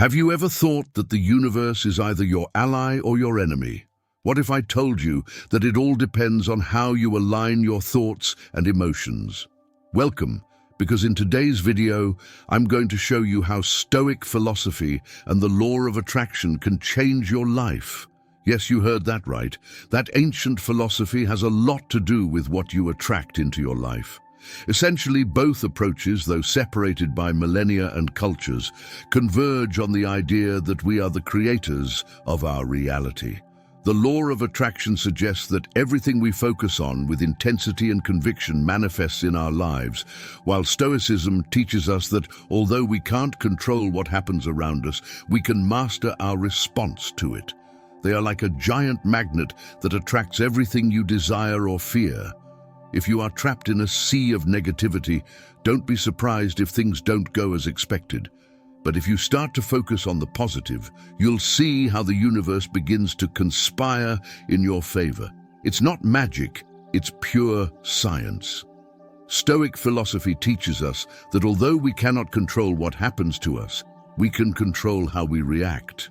Have you ever thought that the universe is either your ally or your enemy? What if I told you that it all depends on how you align your thoughts and emotions? Welcome, because in today's video, I'm going to show you how Stoic philosophy and the law of attraction can change your life. Yes, you heard that right. That ancient philosophy has a lot to do with what you attract into your life. Essentially, both approaches, though separated by millennia and cultures, converge on the idea that we are the creators of our reality. The law of attraction suggests that everything we focus on with intensity and conviction manifests in our lives, while Stoicism teaches us that although we can't control what happens around us, we can master our response to it. They are like a giant magnet that attracts everything you desire or fear. If you are trapped in a sea of negativity, don't be surprised if things don't go as expected. But if you start to focus on the positive, you'll see how the universe begins to conspire in your favor. It's not magic, it's pure science. Stoic philosophy teaches us that although we cannot control what happens to us, we can control how we react.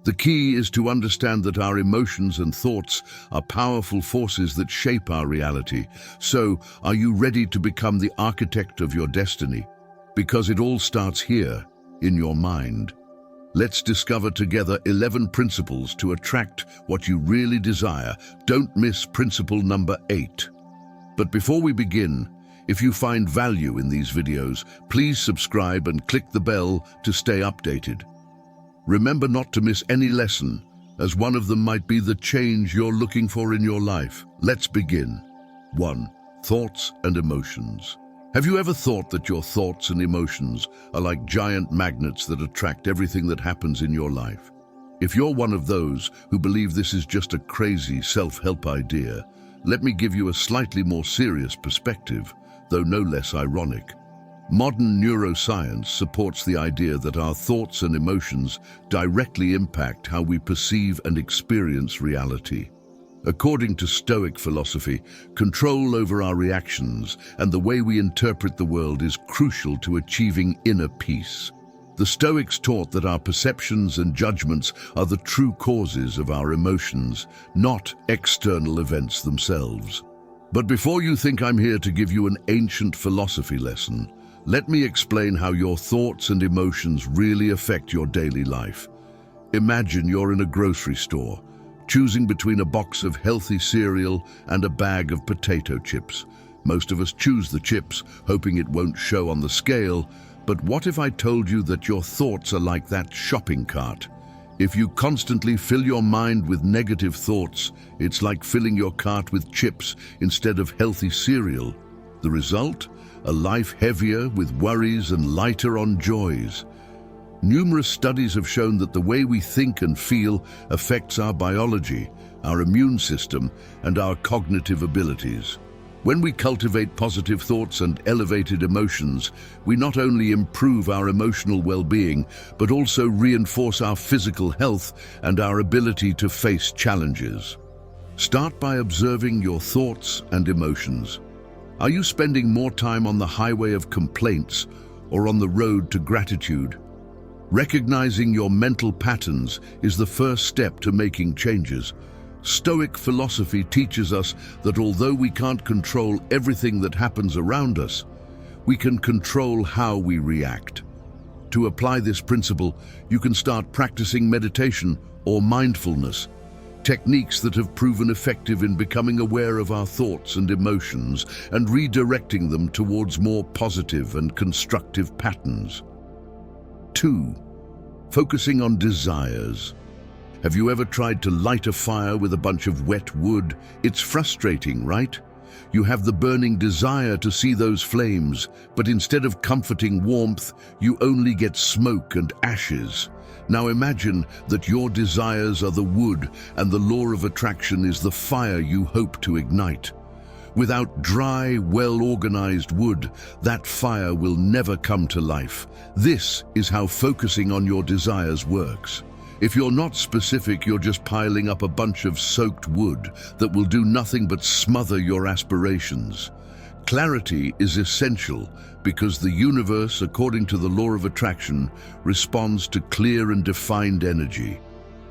The key is to understand that our emotions and thoughts are powerful forces that shape our reality. So, are you ready to become the architect of your destiny? Because it all starts here, in your mind. Let's discover together 11 principles to attract what you really desire. Don't miss principle number 8. But before we begin, if you find value in these videos, please subscribe and click the bell to stay updated. Remember not to miss any lesson, as one of them might be the change you're looking for in your life. Let's begin. 1. Thoughts and emotions. Have you ever thought that your thoughts and emotions are like giant magnets that attract everything that happens in your life? If you're one of those who believe this is just a crazy self-help idea, let me give you a slightly more serious perspective, though no less ironic. Modern neuroscience supports the idea that our thoughts and emotions directly impact how we perceive and experience reality. According to Stoic philosophy, control over our reactions and the way we interpret the world is crucial to achieving inner peace. The Stoics taught that our perceptions and judgments are the true causes of our emotions, not external events themselves. But before you think I'm here to give you an ancient philosophy lesson, let me explain how your thoughts and emotions really affect your daily life. Imagine you're in a grocery store, choosing between a box of healthy cereal and a bag of potato chips. Most of us choose the chips, hoping it won't show on the scale, but what if I told you that your thoughts are like that shopping cart? If you constantly fill your mind with negative thoughts, it's like filling your cart with chips instead of healthy cereal. The result? A life heavier with worries and lighter on joys. Numerous studies have shown that the way we think and feel affects our biology, our immune system, and our cognitive abilities. When we cultivate positive thoughts and elevated emotions, we not only improve our emotional well-being, but also reinforce our physical health and our ability to face challenges. Start by observing your thoughts and emotions. Are you spending more time on the highway of complaints or on the road to gratitude? Recognizing your mental patterns is the first step to making changes. Stoic philosophy teaches us that although we can't control everything that happens around us, we can control how we react. To apply this principle, you can start practicing meditation or mindfulness, techniques that have proven effective in becoming aware of our thoughts and emotions and redirecting them towards more positive and constructive patterns. 2. Focusing on desires. Have you ever tried to light a fire with a bunch of wet wood? It's frustrating, right? You have the burning desire to see those flames, but instead of comforting warmth, you only get smoke and ashes. Now imagine that your desires are the wood and the law of attraction is the fire you hope to ignite. Without dry, well-organized wood, that fire will never come to life. This is how focusing on your desires works. If you're not specific, you're just piling up a bunch of soaked wood that will do nothing but smother your aspirations. Clarity is essential because the universe, according to the law of attraction, responds to clear and defined energy.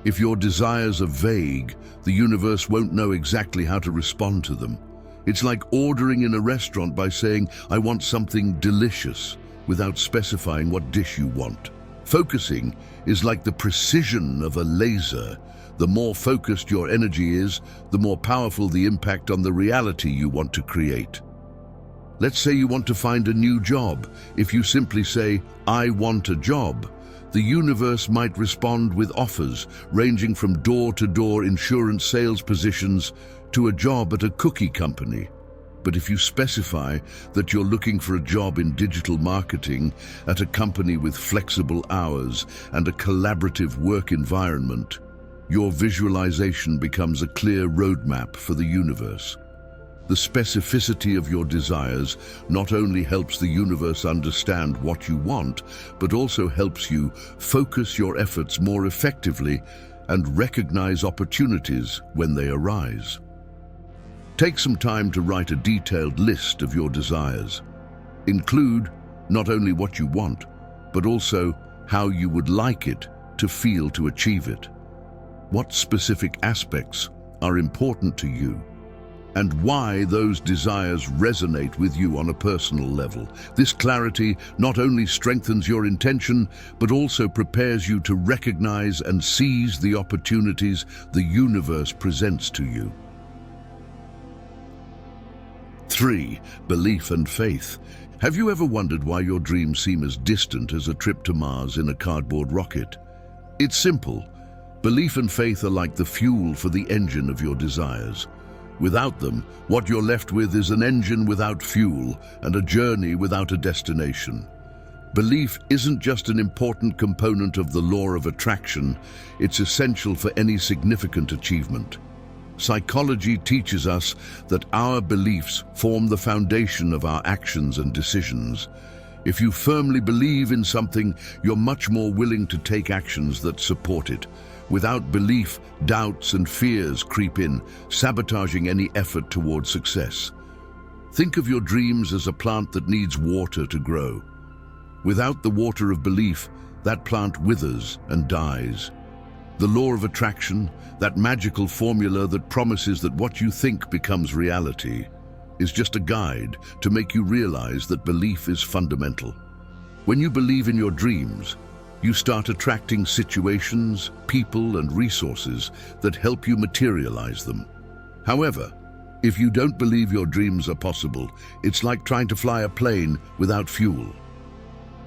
If your desires are vague, the universe won't know exactly how to respond to them. It's like ordering in a restaurant by saying, "I want something delicious," without specifying what dish you want. Focusing is like the precision of a laser. The more focused your energy is, the more powerful the impact on the reality you want to create. Let's say you want to find a new job. If you simply say, "I want a job," the universe might respond with offers ranging from door-to-door insurance sales positions to a job at a cookie company. But if you specify that you're looking for a job in digital marketing at a company with flexible hours and a collaborative work environment, your visualization becomes a clear roadmap for the universe. The specificity of your desires not only helps the universe understand what you want, but also helps you focus your efforts more effectively and recognize opportunities when they arise. Take some time to write a detailed list of your desires. Include not only what you want, but also how you would like it to feel to achieve it. What specific aspects are important to you, and why those desires resonate with you on a personal level. This clarity not only strengthens your intention, but also prepares you to recognize and seize the opportunities the universe presents to you. 3. Belief and faith. Have you ever wondered why your dreams seem as distant as a trip to Mars in a cardboard rocket? It's simple. Belief and faith are like the fuel for the engine of your desires. Without them, what you're left with is an engine without fuel and a journey without a destination. Belief isn't just an important component of the law of attraction, it's essential for any significant achievement. Psychology teaches us that our beliefs form the foundation of our actions and decisions. If you firmly believe in something, you're much more willing to take actions that support it. Without belief, doubts and fears creep in, sabotaging any effort towards success. Think of your dreams as a plant that needs water to grow. Without the water of belief, that plant withers and dies. The law of attraction, that magical formula that promises that what you think becomes reality, is just a guide to make you realize that belief is fundamental. When you believe in your dreams, you start attracting situations, people, and resources that help you materialize them. However, if you don't believe your dreams are possible, it's like trying to fly a plane without fuel.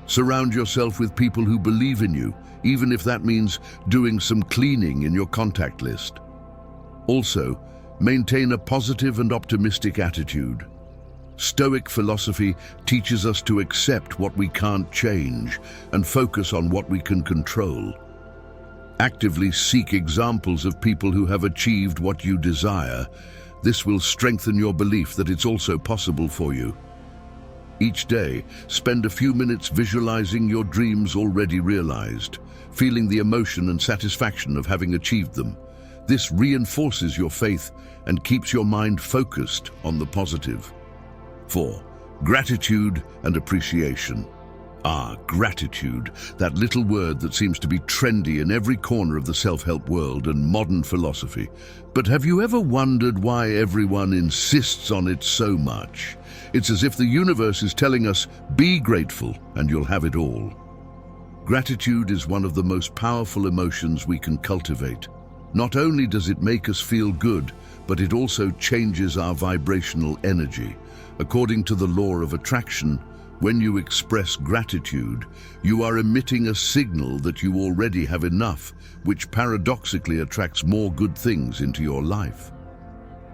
Surround yourself with people who believe in you, even if that means doing some cleaning in your contact list. Also, maintain a positive and optimistic attitude. Stoic philosophy teaches us to accept what we can't change and focus on what we can control. Actively seek examples of people who have achieved what you desire. This will strengthen your belief that it's also possible for you. Each day, spend a few minutes visualizing your dreams already realized, feeling the emotion and satisfaction of having achieved them. This reinforces your faith and keeps your mind focused on the positive. 4. Gratitude and appreciation. Gratitude, that little word that seems to be trendy in every corner of the self-help world and modern philosophy. But have you ever wondered why everyone insists on it so much? It's as if the universe is telling us, be grateful and you'll have it all. Gratitude is one of the most powerful emotions we can cultivate. Not only does it make us feel good, but it also changes our vibrational energy. According to the law of attraction, when you express gratitude, you are emitting a signal that you already have enough, which paradoxically attracts more good things into your life.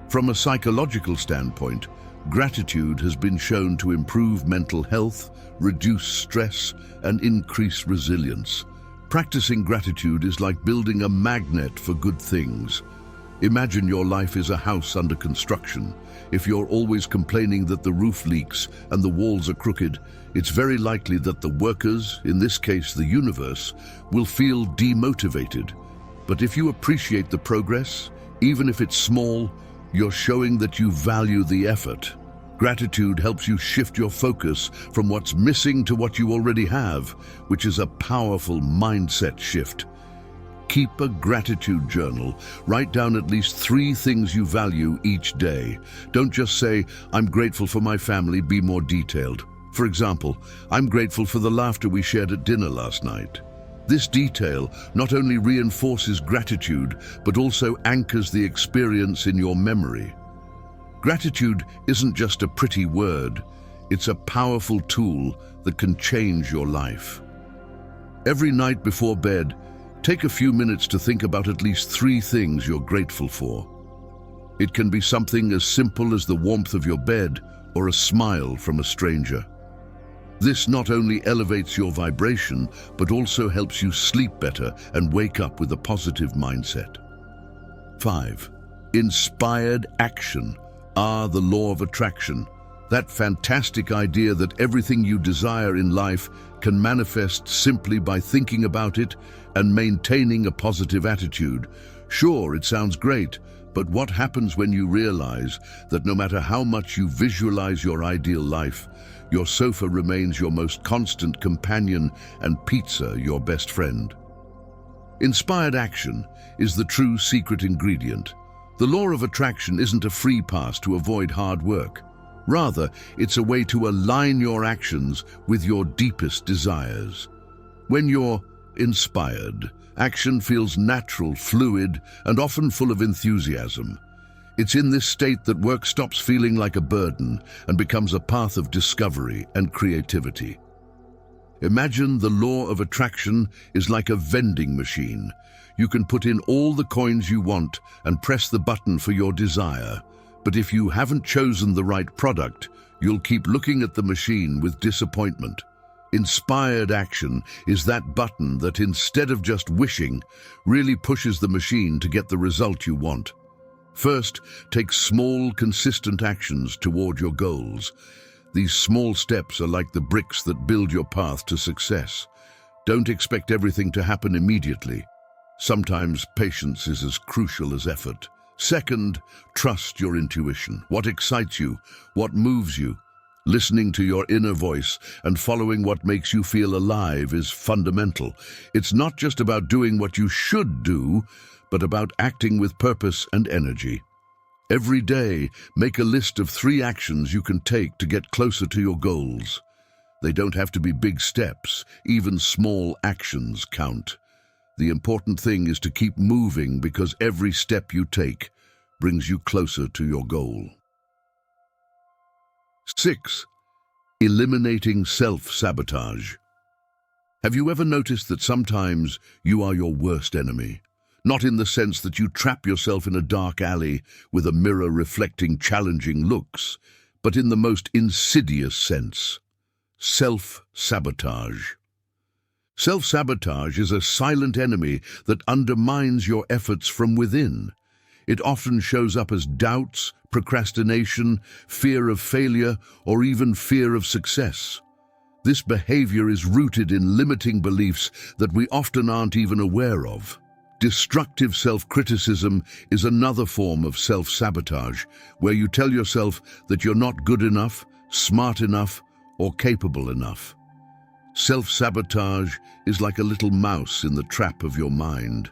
From a psychological standpoint, gratitude has been shown to improve mental health, reduce stress, and increase resilience. Practicing gratitude is like building a magnet for good things. Imagine your life is a house under construction. If you're always complaining that the roof leaks and the walls are crooked, it's very likely that the workers, in this case the universe, will feel demotivated. But if you appreciate the progress, even if it's small, you're showing that you value the effort. Gratitude helps you shift your focus from what's missing to what you already have, which is a powerful mindset shift. Keep a gratitude journal. Write down at least 3 things you value each day. Don't just say, "I'm grateful for my family," be more detailed. For example, "I'm grateful for the laughter we shared at dinner last night." This detail not only reinforces gratitude, but also anchors the experience in your memory. Gratitude isn't just a pretty word, it's a powerful tool that can change your life. Every night before bed, take a few minutes to think about at least 3 things you're grateful for. It can be something as simple as the warmth of your bed or a smile from a stranger. This not only elevates your vibration, but also helps you sleep better and wake up with a positive mindset. 5. Inspired action. The law of attraction. That fantastic idea that everything you desire in life can manifest simply by thinking about it and maintaining a positive attitude. Sure, it sounds great, but what happens when you realize that no matter how much you visualize your ideal life, your sofa remains your most constant companion and pizza your best friend? Inspired action is the true secret ingredient. The law of attraction isn't a free pass to avoid hard work. Rather, it's a way to align your actions with your deepest desires. When you're inspired, action feels natural, fluid, and often full of enthusiasm. It's in this state that work stops feeling like a burden and becomes a path of discovery and creativity. Imagine the law of attraction is like a vending machine. You can put in all the coins you want and press the button for your desire. But if you haven't chosen the right product, you'll keep looking at the machine with disappointment. Inspired action is that button that, instead of just wishing, really pushes the machine to get the result you want. First, take small, consistent actions toward your goals. These small steps are like the bricks that build your path to success. Don't expect everything to happen immediately. Sometimes patience is as crucial as effort. Second, trust your intuition. What excites you? What moves you? Listening to your inner voice and following what makes you feel alive is fundamental. It's not just about doing what you should do, but about acting with purpose and energy. Every day, make a list of 3 actions you can take to get closer to your goals. They don't have to be big steps. Even small actions count. The important thing is to keep moving, because every step you take brings you closer to your goal. 6. Eliminating self-sabotage. Have you ever noticed that sometimes you are your worst enemy? Not in the sense that you trap yourself in a dark alley with a mirror reflecting challenging looks, but in the most insidious sense: self-sabotage. Self-sabotage is a silent enemy that undermines your efforts from within. It often shows up as doubts, procrastination, fear of failure, or even fear of success. This behavior is rooted in limiting beliefs that we often aren't even aware of. Destructive self-criticism is another form of self-sabotage, where you tell yourself that you're not good enough, smart enough, or capable enough. Self-sabotage is like a little mouse in the trap of your mind.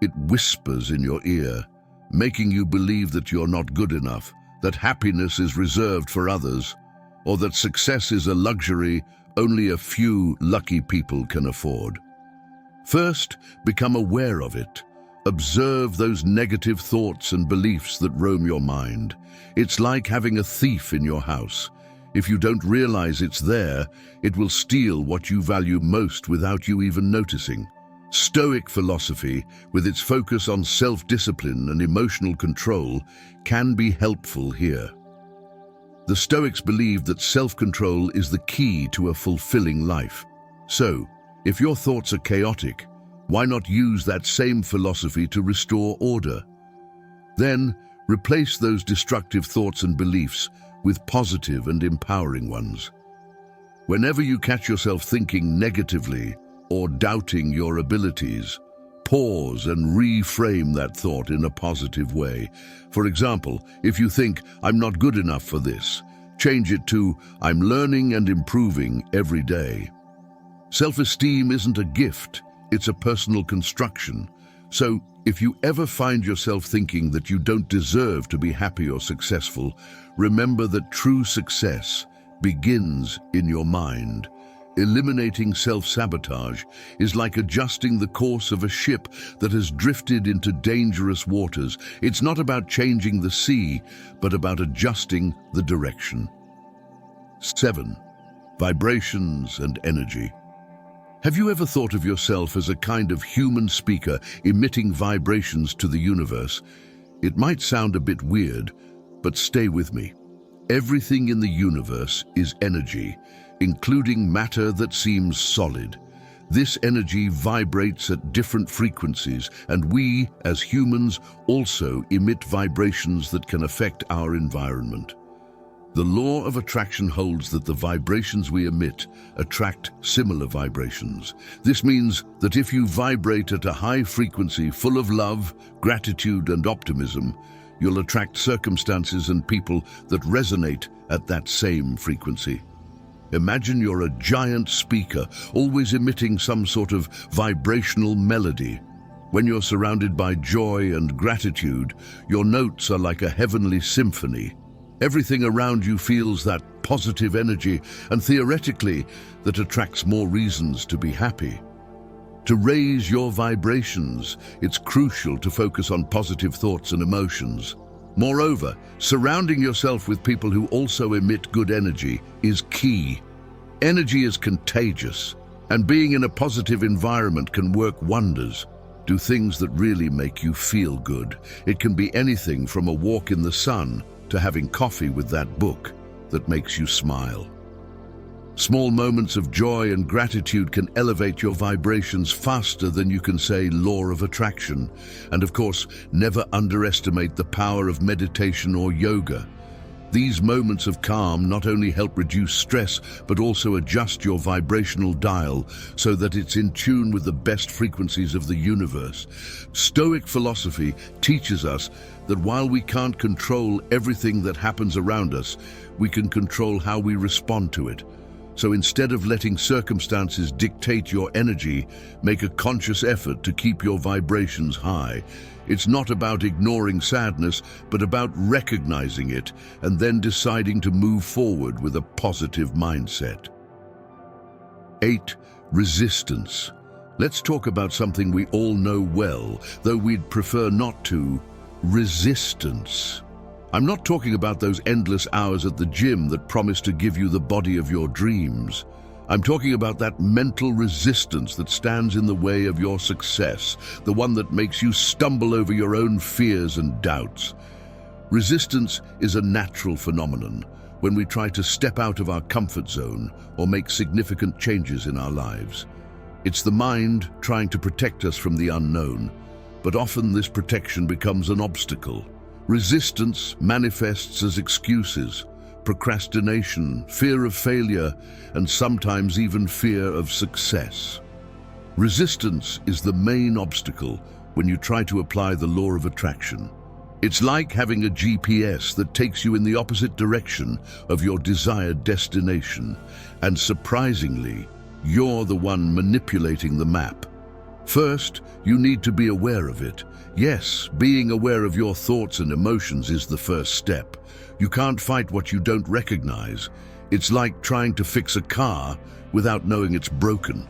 It whispers in your ear, making you believe that you're not good enough, that happiness is reserved for others, or that success is a luxury only a few lucky people can afford. First, become aware of it. Observe those negative thoughts and beliefs that roam your mind. It's like having a thief in your house. If you don't realize it's there, it will steal what you value most without you even noticing. Stoic philosophy, with its focus on self-discipline and emotional control, can be helpful here. The Stoics believed that self-control is the key to a fulfilling life. So, if your thoughts are chaotic, why not use that same philosophy to restore order? Then, replace those destructive thoughts and beliefs with positive and empowering ones. Whenever you catch yourself thinking negatively or doubting your abilities, pause and reframe that thought in a positive way. For example, if you think, "I'm not good enough for this," Change it to, I'm learning and improving every day. Self-esteem isn't a gift, it's a personal construction. So, if you ever find yourself thinking that you don't deserve to be happy or successful, remember that true success begins in your mind. Eliminating self-sabotage is like adjusting the course of a ship that has drifted into dangerous waters. It's not about changing the sea, but about adjusting the direction. 7. Vibrations and energy. Have you ever thought of yourself as a kind of human speaker emitting vibrations to the universe? It might sound a bit weird, but stay with me. Everything in the universe is energy, including matter that seems solid. This energy vibrates at different frequencies, and we, as humans, also emit vibrations that can affect our environment. The law of attraction holds that the vibrations we emit attract similar vibrations. This means that if you vibrate at a high frequency full of love, gratitude, and optimism, you'll attract circumstances and people that resonate at that same frequency. Imagine you're a giant speaker, always emitting some sort of vibrational melody. When you're surrounded by joy and gratitude, your notes are like a heavenly symphony. Everything around you feels that positive energy, and theoretically, that attracts more reasons to be happy. To raise your vibrations, it's crucial to focus on positive thoughts and emotions. Moreover, surrounding yourself with people who also emit good energy is key. Energy is contagious, and being in a positive environment can work wonders. Do things that really make you feel good. It can be anything from a walk in the sun to having coffee with that book that makes you smile. Small moments of joy and gratitude can elevate your vibrations faster than you can say law of attraction. And of course, never underestimate the power of meditation or yoga. These moments of calm not only help reduce stress, but also adjust your vibrational dial so that it's in tune with the best frequencies of the universe. Stoic philosophy teaches us that while we can't control everything that happens around us, we can control how we respond to it. So instead of letting circumstances dictate your energy, make a conscious effort to keep your vibrations high. It's not about ignoring sadness, but about recognizing it and then deciding to move forward with a positive mindset. 8. Resistance. Let's talk about something we all know well, though we'd prefer not to: resistance. I'm not talking about those endless hours at the gym that promise to give you the body of your dreams. I'm talking about that mental resistance that stands in the way of your success, the one that makes you stumble over your own fears and doubts. Resistance is a natural phenomenon when we try to step out of our comfort zone or make significant changes in our lives. It's the mind trying to protect us from the unknown, but often this protection becomes an obstacle. Resistance manifests as excuses, procrastination, fear of failure, and sometimes even fear of success. Resistance is the main obstacle when you try to apply the law of attraction. It's like having a GPS that takes you in the opposite direction of your desired destination, and surprisingly, you're the one manipulating the map. First, you need to be aware of it. Yes, being aware of your thoughts and emotions is the first step. You can't fight what you don't recognize. It's like trying to fix a car without knowing it's broken.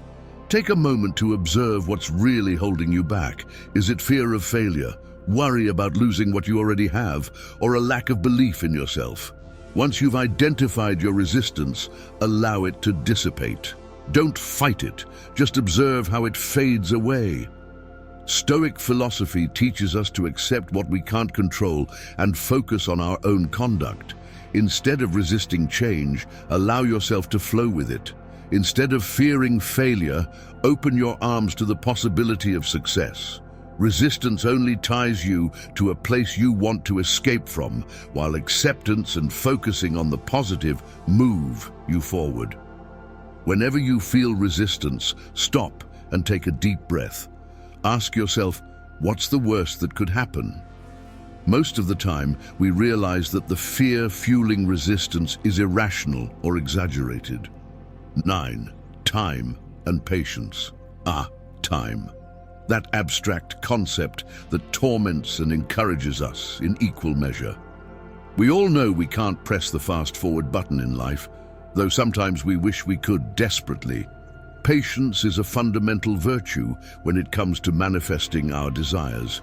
Take a moment to observe what's really holding you back. Is it fear of failure, worry about losing what you already have, or a lack of belief in yourself? Once you've identified your resistance, allow it to dissipate. Don't fight it, just observe how it fades away. Stoic philosophy teaches us to accept what we can't control and focus on our own conduct. Instead of resisting change, allow yourself to flow with it. Instead of fearing failure, open your arms to the possibility of success. Resistance only ties you to a place you want to escape from, while acceptance and focusing on the positive move you forward. Whenever you feel resistance, stop and take a deep breath. Ask yourself, what's the worst that could happen? Most of the time, we realize that the fear fueling resistance is irrational or exaggerated. 9. Time and patience. Time. That abstract concept that torments and encourages us in equal measure. We all know we can't press the fast-forward button in life, though sometimes we wish we could desperately. Patience is a fundamental virtue when it comes to manifesting our desires.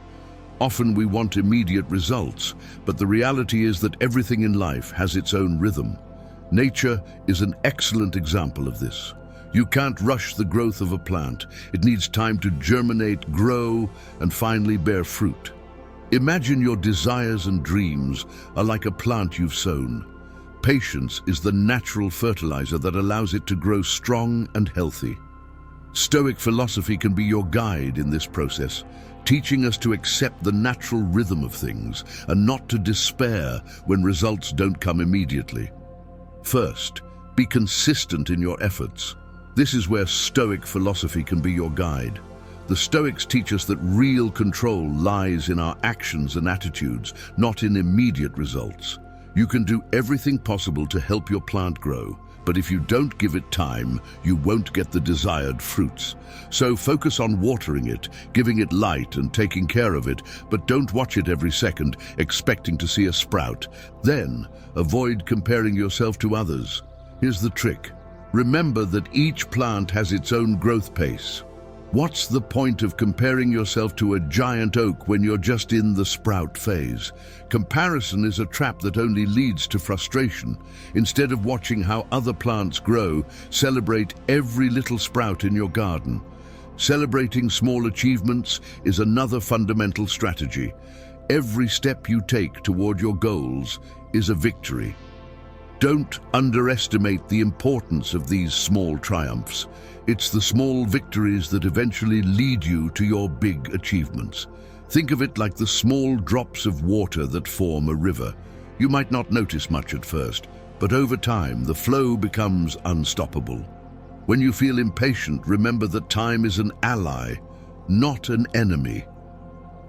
Often we want immediate results, but the reality is that everything in life has its own rhythm. Nature is an excellent example of this. You can't rush the growth of a plant. It needs time to germinate, grow, and finally bear fruit. Imagine your desires and dreams are like a plant you've sown. Patience is the natural fertilizer that allows it to grow strong and healthy. Stoic philosophy can be your guide in this process, teaching us to accept the natural rhythm of things and not to despair when results don't come immediately. First, be consistent in your efforts. This is where Stoic philosophy can be your guide. The Stoics teach us that real control lies in our actions and attitudes, not in immediate results. You can do everything possible to help your plant grow, but if you don't give it time, you won't get the desired fruits. So focus on watering it, giving it light and taking care of it, but don't watch it every second, expecting to see a sprout. Then, avoid comparing yourself to others. Here's the trick. Remember that each plant has its own growth pace. What's the point of comparing yourself to a giant oak when you're just in the sprout phase? Comparison is a trap that only leads to frustration. Instead of watching how other plants grow, celebrate every little sprout in your garden. Celebrating small achievements is another fundamental strategy. Every step you take toward your goals is a victory. Don't underestimate the importance of these small triumphs. It's the small victories that eventually lead you to your big achievements. Think of it like the small drops of water that form a river. You might not notice much at first, but over time the flow becomes unstoppable. When you feel impatient, remember that time is an ally, not an enemy.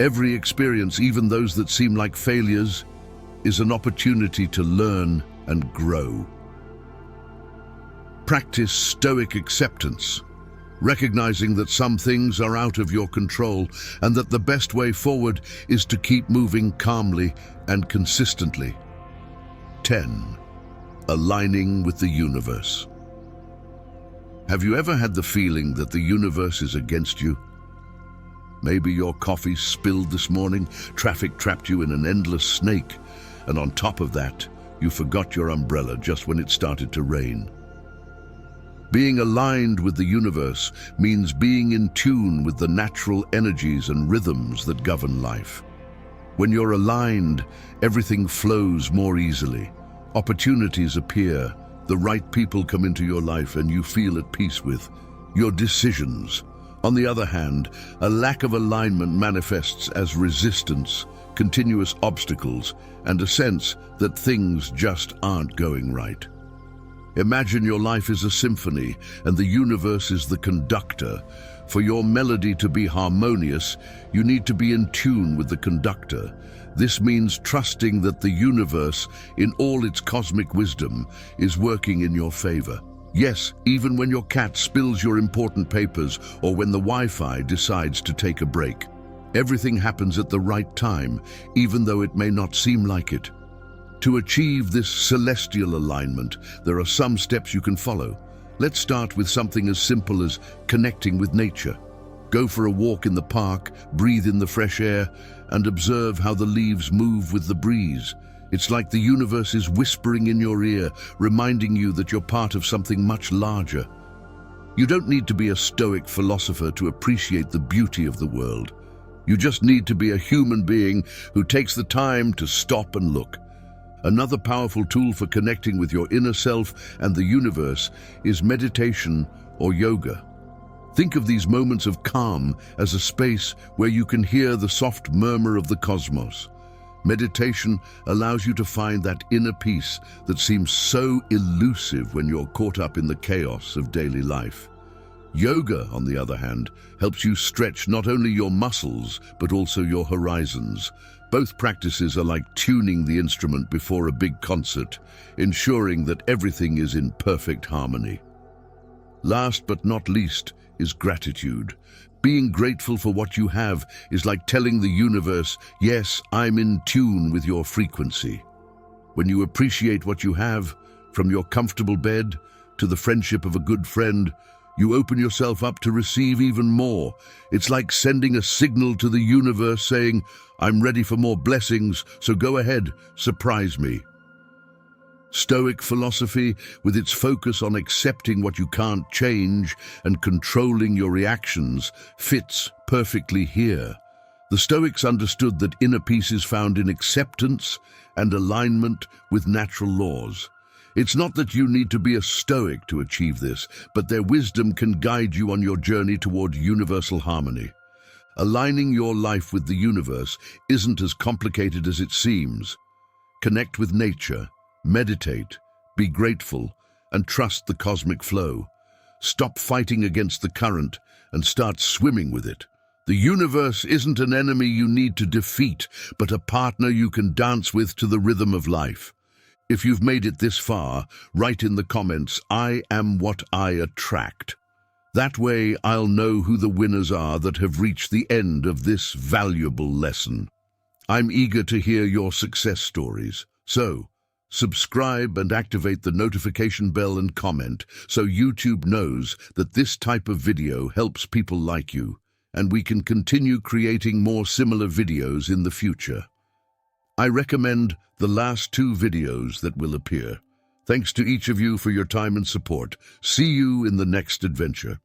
Every experience, even those that seem like failures, is an opportunity to learn and grow. Practice Stoic acceptance, recognizing that some things are out of your control and that the best way forward is to keep moving calmly and consistently. 10. Aligning with the universe. Have you ever had the feeling that the universe is against you? Maybe your coffee spilled this morning, traffic trapped you in an endless snake, and on top of that, you forgot your umbrella just when it started to rain. Being aligned with the universe means being in tune with the natural energies and rhythms that govern life. When you're aligned, everything flows more easily. Opportunities appear, the right people come into your life and you feel at peace with your decisions. On the other hand, a lack of alignment manifests as resistance, continuous obstacles, and a sense that things just aren't going right. Imagine your life is a symphony and the universe is the conductor. For your melody to be harmonious, you need to be in tune with the conductor. This means trusting that the universe, in all its cosmic wisdom, is working in your favor. Yes, even when your cat spills your important papers or when the Wi-Fi decides to take a break. Everything happens at the right time, even though it may not seem like it. To achieve this celestial alignment, there are some steps you can follow. Let's start with something as simple as connecting with nature. Go for a walk in the park, breathe in the fresh air, and observe how the leaves move with the breeze. It's like the universe is whispering in your ear, reminding you that you're part of something much larger. You don't need to be a Stoic philosopher to appreciate the beauty of the world. You just need to be a human being who takes the time to stop and look. Another powerful tool for connecting with your inner self and the universe is meditation or yoga. Think of these moments of calm as a space where you can hear the soft murmur of the cosmos. Meditation allows you to find that inner peace that seems so elusive when you're caught up in the chaos of daily life. Yoga, on the other hand, helps you stretch not only your muscles, but also your horizons. Both practices are like tuning the instrument before a big concert, ensuring that everything is in perfect harmony. Last but not least is gratitude. Being grateful for what you have is like telling the universe, yes, I'm in tune with your frequency. When you appreciate what you have, from your comfortable bed to the friendship of a good friend, you open yourself up to receive even more. It's like sending a signal to the universe saying, I'm ready for more blessings, so go ahead, surprise me. Stoic philosophy, with its focus on accepting what you can't change and controlling your reactions, fits perfectly here. The Stoics understood that inner peace is found in acceptance and alignment with natural laws. It's not that you need to be a Stoic to achieve this, but their wisdom can guide you on your journey toward universal harmony. Aligning your life with the universe isn't as complicated as it seems. Connect with nature, meditate, be grateful, and trust the cosmic flow. Stop fighting against the current and start swimming with it. The universe isn't an enemy you need to defeat, but a partner you can dance with to the rhythm of life. If you've made it this far, write in the comments, I am what I attract. That way I'll know who the winners are that have reached the end of this valuable lesson. I'm eager to hear your success stories. So, subscribe and activate the notification bell and comment so YouTube knows that this type of video helps people like you, and we can continue creating more similar videos in the future. I recommend the last 2 videos that will appear. Thanks to each of you for your time and support. See you in the next adventure.